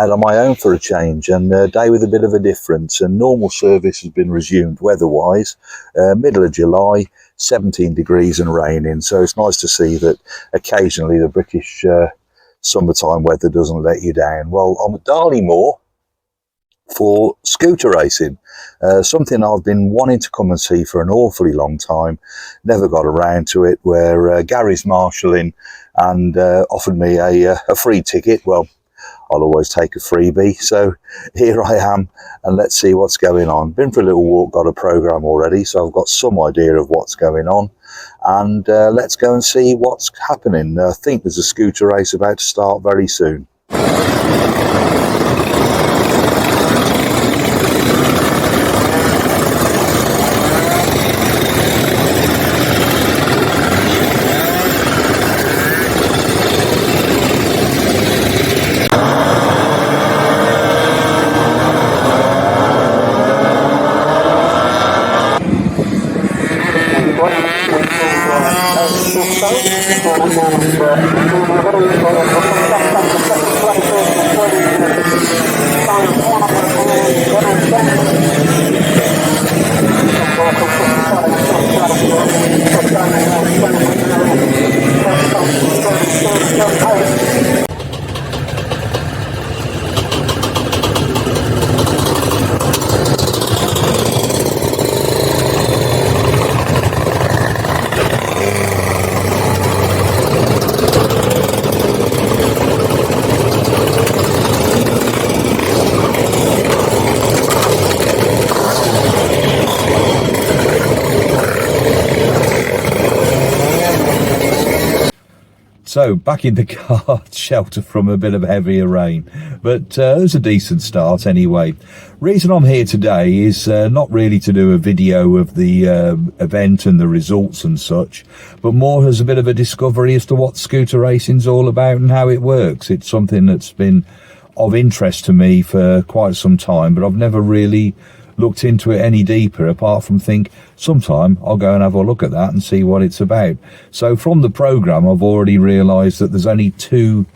out on my own for a change, and a day with a bit of a difference. And normal service has been resumed weather-wise, middle of July, 17 degrees and raining. So it's nice to see that occasionally the British summertime weather doesn't let you down. Well, I'm at Darley Moor for scooter racing, something I've been wanting to come and see for an awfully long time, never got around to it, where Gary's marshalling and offered me a free ticket. Well, I'll always take a freebie, so here I am, and let's see what's going on. Been for a little walk, got a programme already, so I've got some idea of what's going on, and let's go and see what's happening. I think there's a scooter race about to start very soon. So back in the car, shelter from a bit of heavier rain, but it was a decent start anyway. Reason I'm here today is not really to do a video of the event and the results and such, but more as a bit of a discovery as to what scooter racing's all about and how it works. It's something that's been of interest to me for quite some time, but I've never really looked into it any deeper, apart from think sometime I'll go and have a look at that and see what it's about. So from the programme, I've already realised that there's only 2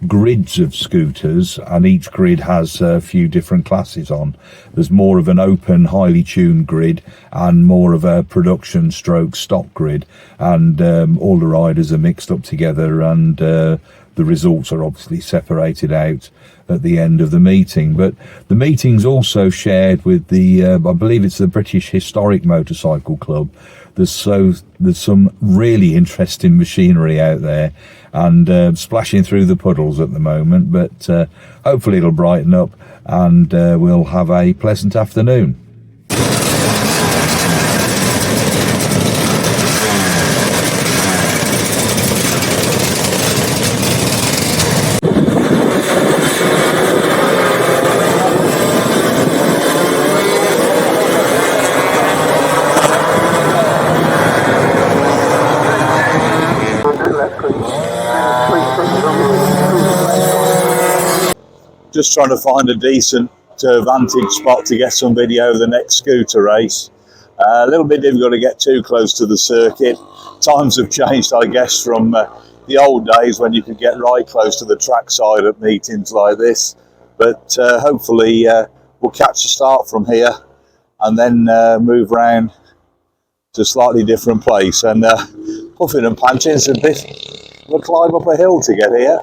grids of scooters, and each grid has a few different classes on. There's more of an open, highly tuned grid and more of a production stroke stock grid, and all the riders are mixed up together, and the results are obviously separated out at the end of the meeting. But the meeting's also shared with the I believe it's the British Historic Motorcycle Club. There's some really interesting machinery out there, and splashing through the puddles at the moment, but hopefully it'll brighten up, and we'll have a pleasant afternoon. Just trying to find a decent vantage spot to get some video of the next scooter race. A little bit difficult to get too close to the circuit. Times have changed, I guess, from the old days when you could get right close to the trackside at meetings like this. But hopefully we'll catch the start from here and then move round to a slightly different place. And puffing and panting, it's a bit of a climb up a hill to get here.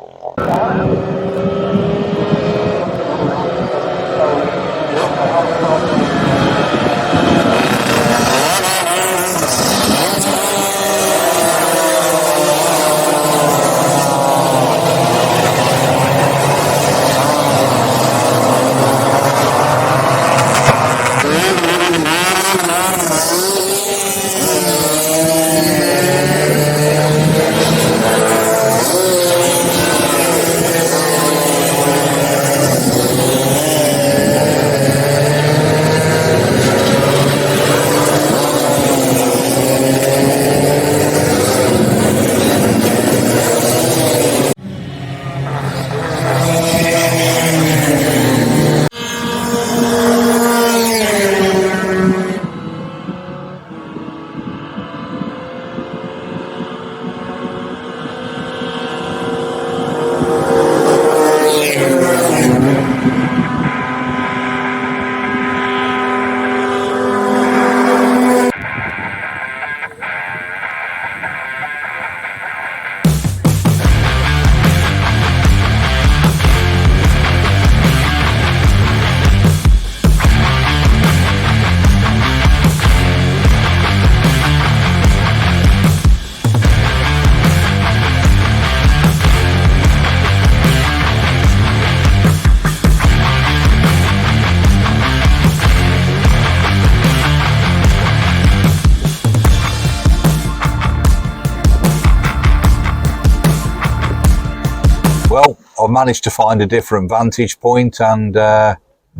Well, I've managed to find a different vantage point and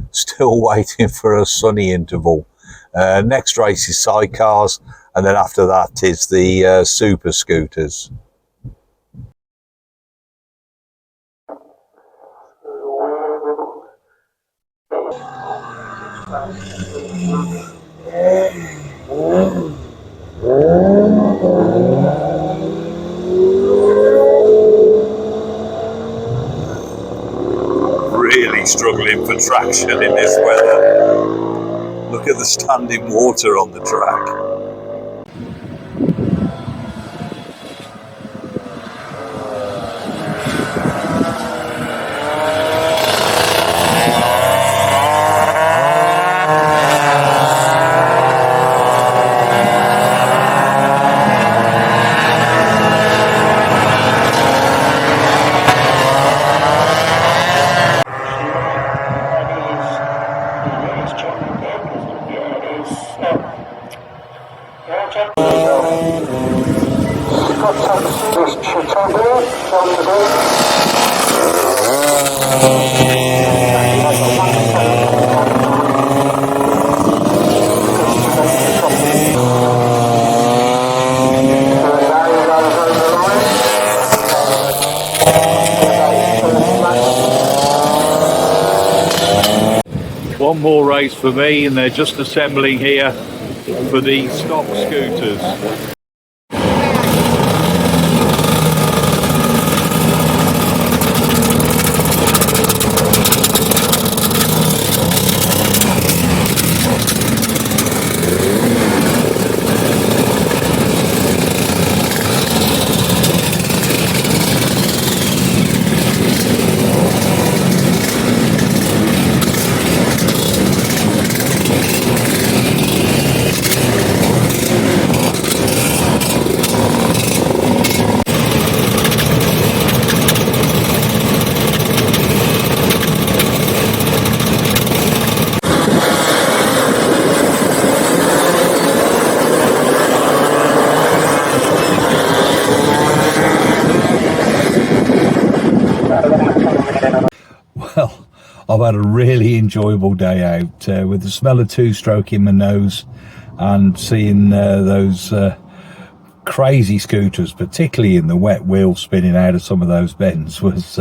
still waiting for a sunny interval. Next race is sidecars, and then after that is the super scooters. Really struggling for traction in this weather. Look at the standing water on the track. One more race for me, and they're just assembling here for the stock scooters. Well, I've had a really enjoyable day out with the smell of two-stroke in my nose and seeing those crazy scooters, particularly in the wet wheel spinning out of some of those bends, was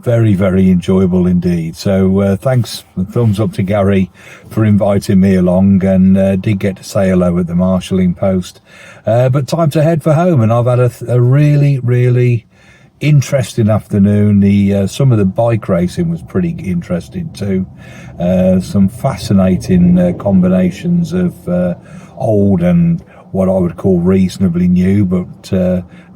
very, very enjoyable indeed. So thanks, thumbs up to Gary for inviting me along, and did get to say hello at the marshalling post. But time to head for home, and I've had a really, really interesting afternoon. Some of the bike racing was pretty interesting too. Some fascinating combinations of old and what I would call reasonably new, but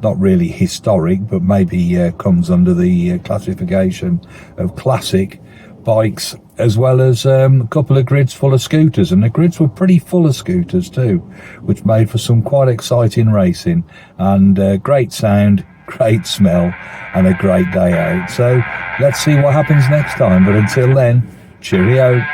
not really historic, but maybe comes under the classification of classic bikes, as well as a couple of grids full of scooters, and the grids were pretty full of scooters too, which made for some quite exciting racing and great sound, great smell, and a great day out. So let's see what happens next time, but until then, cheerio.